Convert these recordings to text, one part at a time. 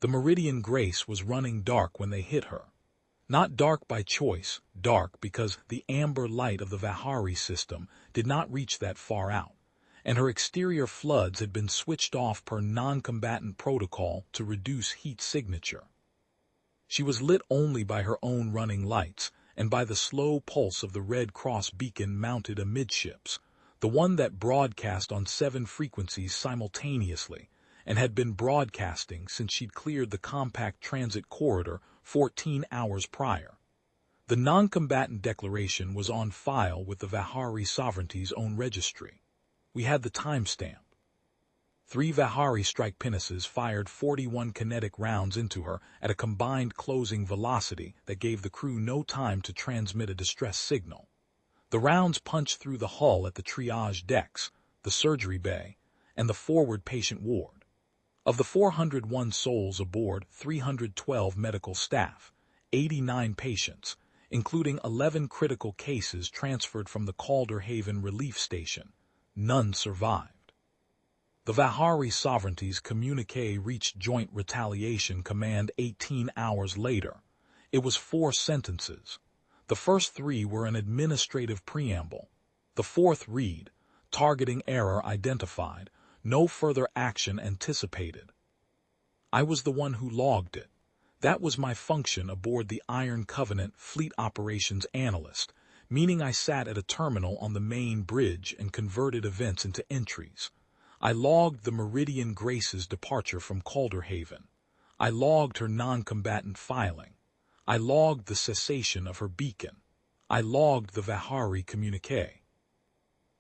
The Meridian Grace was running dark when they hit her. Not dark by choice, dark because the amber light of the Vahari system did not reach that far out, and her exterior floods had been switched off per non-combatant protocol to reduce heat signature. She was lit only by her own running lights and by the slow pulse of the Red Cross beacon mounted amidships, the one that broadcast on 7 frequencies simultaneously and had been broadcasting since she'd cleared the compact transit corridor 14 hours prior. The non-combatant declaration was on file with the Vahari sovereignty's own registry. We had the timestamp. 3 Vahari strike pinnaces fired 41 kinetic rounds into her at a combined closing velocity that gave the crew no time to transmit a distress signal. The rounds punched through the hull at the triage decks, the surgery bay, and the forward patient ward. Of the 401 souls aboard, 312 medical staff, 89 patients, including 11 critical cases transferred from the Calder Haven relief station, none survived. The Vahari sovereignty's communiqué reached Joint Retaliation Command 18 hours later. It was 4 sentences. The first 3 were an administrative preamble. The fourth read, "Targeting error identified. No further action anticipated." I was the one who logged it. That was my function aboard the Iron Covenant Fleet Operations Analyst, meaning I sat at a terminal on the main bridge and converted events into entries. I logged the Meridian Grace's departure from Calder Haven. I logged her non-combatant filing. I logged the cessation of her beacon. I logged the Vahari communiqué.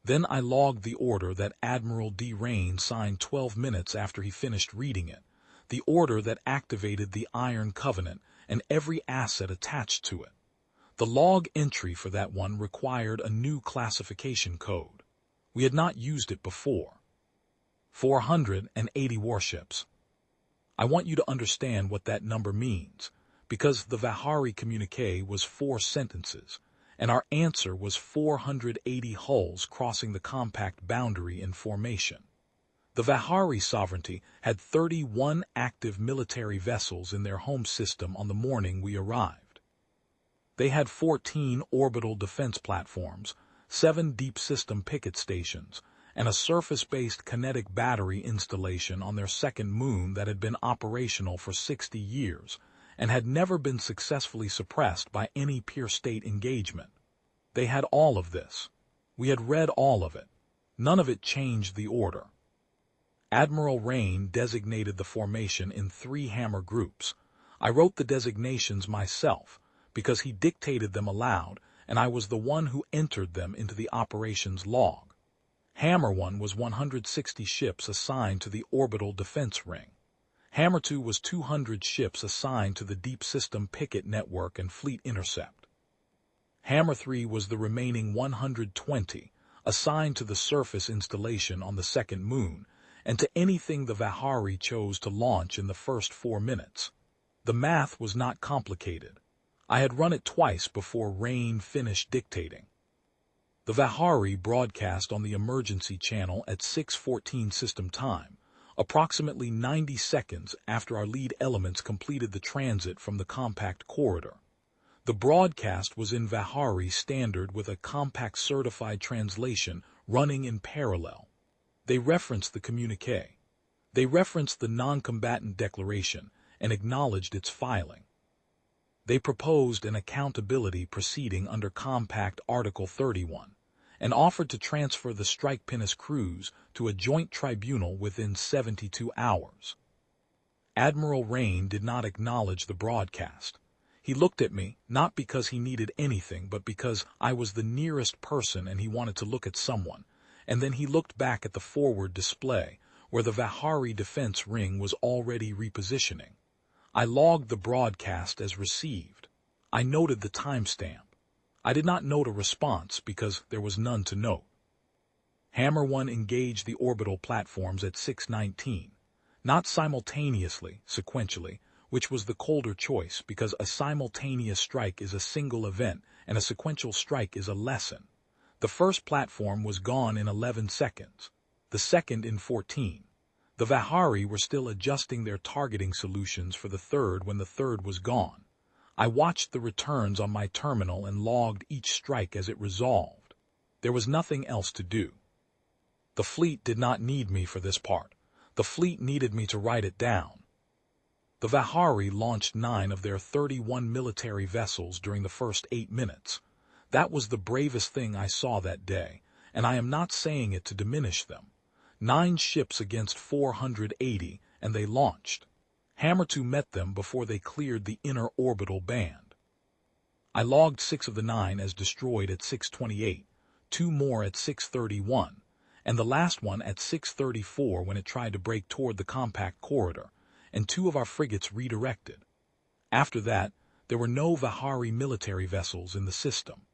Then I logged the order that Admiral D. Rain signed 12 minutes after he finished reading it, the order that activated the Iron Covenant and every asset attached to it. The log entry for that one required a new classification code. We had not used it before. 480 warships. I want you to understand what that number means, because the Vahari communiqué was 4 sentences, and our answer was 480 hulls crossing the compact boundary in formation. The Vahari sovereignty had 31 active military vessels in their home system on the morning we arrived. They had 14 orbital defense platforms, 7 deep system picket stations, and a surface-based kinetic battery installation on their second moon that had been operational for 60 years and had never been successfully suppressed by any peer-state engagement. They had all of this. We had read all of it. None of it changed the order. Admiral Rain designated the formation in 3 hammer groups. I wrote the designations myself because he dictated them aloud, and I was the one who entered them into the operations log. Hammer 1 was 160 ships assigned to the orbital defense ring. Hammer 2 was 200 ships assigned to the deep system picket network and fleet intercept. Hammer 3 was the remaining 120, assigned to the surface installation on the second moon, and to anything the Vahari chose to launch in the first 4 minutes. The math was not complicated. I had run it twice before Rain finished dictating. The Vahari broadcast on the emergency channel at 6:14 system time, approximately 90 seconds after our lead elements completed the transit from the compact corridor. The broadcast was in Vahari standard with a compact certified translation running in parallel. They referenced the communiqué. They referenced the non-combatant declaration and acknowledged its filing. They proposed an accountability proceeding under Compact Article 31 and offered to transfer the strike pinnace crews to a joint tribunal within 72 hours. Admiral Rain did not acknowledge the broadcast. He looked at me, not because he needed anything, but because I was the nearest person and he wanted to look at someone, and then he looked back at the forward display, where the Vahari defense ring was already repositioning. I logged the broadcast as received. I noted the timestamp. I did not note a response because there was none to note. Hammer 1 engaged the orbital platforms at 6:19, not simultaneously, sequentially, which was the colder choice because a simultaneous strike is a single event and a sequential strike is a lesson. The first platform was gone in 11 seconds, the second in 14. The Vahari were still adjusting their targeting solutions for the third when the third was gone. I watched the returns on my terminal and logged each strike as it resolved. There was nothing else to do. The fleet did not need me for this part. The fleet needed me to write it down. The Vahari launched 9 of their 31 military vessels during the first 8 minutes. That was the bravest thing I saw that day, and I am not saying it to diminish them. 9 ships against 480, and they launched. Hammer 2 met them before they cleared the inner orbital band. I logged 6 of the 9 as destroyed at 6:28, 2 more at 6:31, and the last one at 6:34 when it tried to break toward the compact corridor, and 2 of our frigates redirected. After that, there were no Vahari military vessels in the system.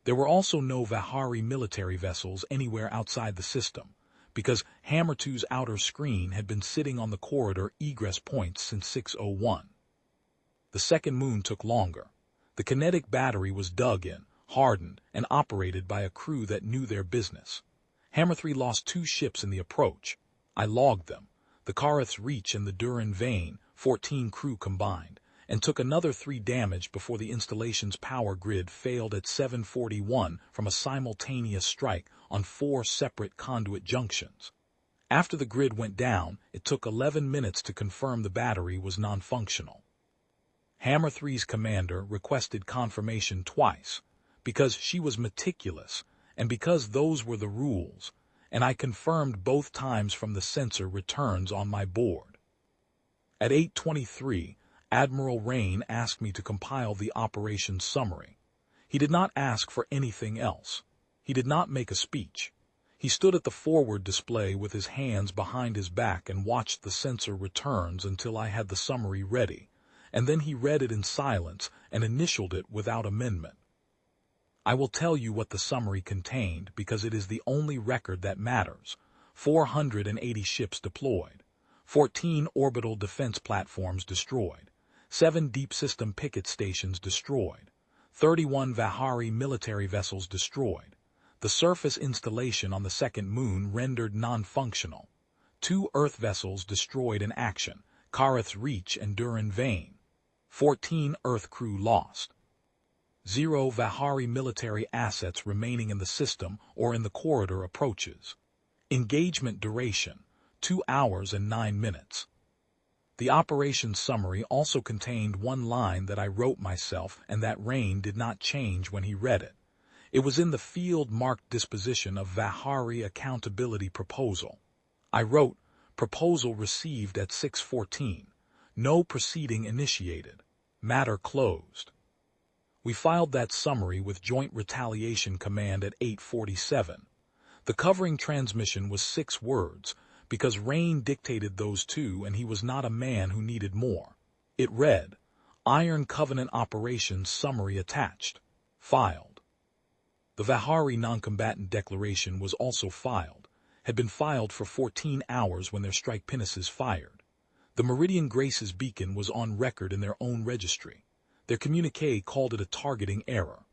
There were also no Vahari military vessels anywhere outside the system, because Hammer 2's outer screen had been sitting on the corridor egress points since 6:01. The second moon took longer. The kinetic battery was dug in, hardened, and operated by a crew that knew their business. Hammer 3 lost 2 ships in the approach. I logged them, the Kareth's Reach and the Durin Vane, 14 crew combined, and took another 3 damage before the installation's power grid failed at 7:41 from a simultaneous strike on 4 separate conduit junctions. After the grid went down, it took 11 minutes to confirm the battery was non-functional. Hammer 3's commander requested confirmation twice, because she was meticulous, and because those were the rules, and I confirmed both times from the sensor returns on my board. At 8:23, Admiral Rain asked me to compile the operations summary. He did not ask for anything else. He did not make a speech. He stood at the forward display with his hands behind his back and watched the sensor returns until I had the summary ready, and then he read it in silence and initialed it without amendment. I will tell you what the summary contained because it is the only record that matters. 480 ships deployed, 14 orbital defense platforms destroyed, 7 deep system picket stations destroyed, 31 Vahari military vessels destroyed, the surface installation on the second moon rendered non-functional, 2 Earth vessels destroyed in action, Kareth's Reach and Durin Vane, 14 Earth crew lost, 0 Vahari military assets remaining in the system or in the corridor approaches. Engagement duration, 2 hours and 9 minutes. The operation summary also contained one line that I wrote myself and that Rain did not change when he read it. It was in the field-marked disposition of Vahari Accountability Proposal. I wrote, Proposal received at 6:14. No proceeding initiated. Matter closed. We filed that summary with Joint Retaliation Command at 8:47. The covering transmission was 6 words, because Rain dictated those 2 and he was not a man who needed more. It read, Iron Covenant Operations Summary attached. Filed. The Vahari non-combatant declaration was also filed, had been filed for 14 hours when their strike pinnaces fired. The Meridian Grace's beacon was on record in their own registry. Their communiqué called it a targeting error.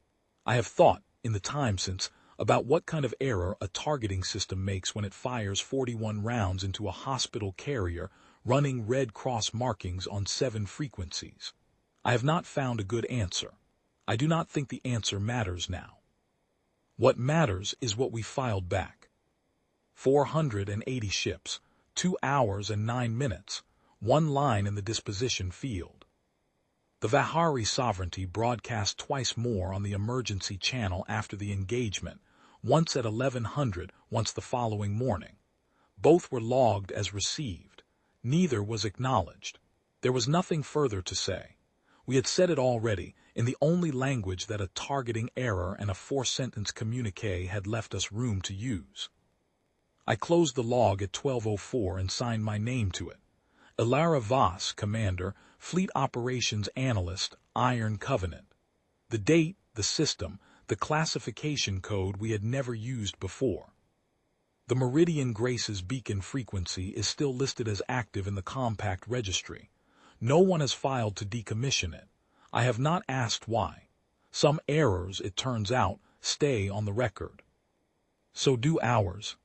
I have thought, in the time since, about what kind of error a targeting system makes when it fires 41 rounds into a hospital carrier running Red Cross markings on 7 frequencies. I have not found a good answer. I do not think the answer matters now. What matters is what we filed back. 480 ships, 2 hours and 9 minutes, 1 line in the disposition field. The Vahari sovereignty broadcast twice more on the emergency channel after the engagement, once at 1100, once the following morning. Both were logged as received. Neither was acknowledged. There was nothing further to say. We had said it already, in the only language that a targeting error and a 4-sentence communiqué had left us room to use. I closed the log at 12:04 and signed my name to it. Ilara Voss, Commander, Fleet Operations Analyst, Iron Covenant. The date, the system, the classification code we had never used before. The Meridian Grace's beacon frequency is still listed as active in the compact registry. No one has filed to decommission it. I have not asked why. Some errors, it turns out, stay on the record. So do ours.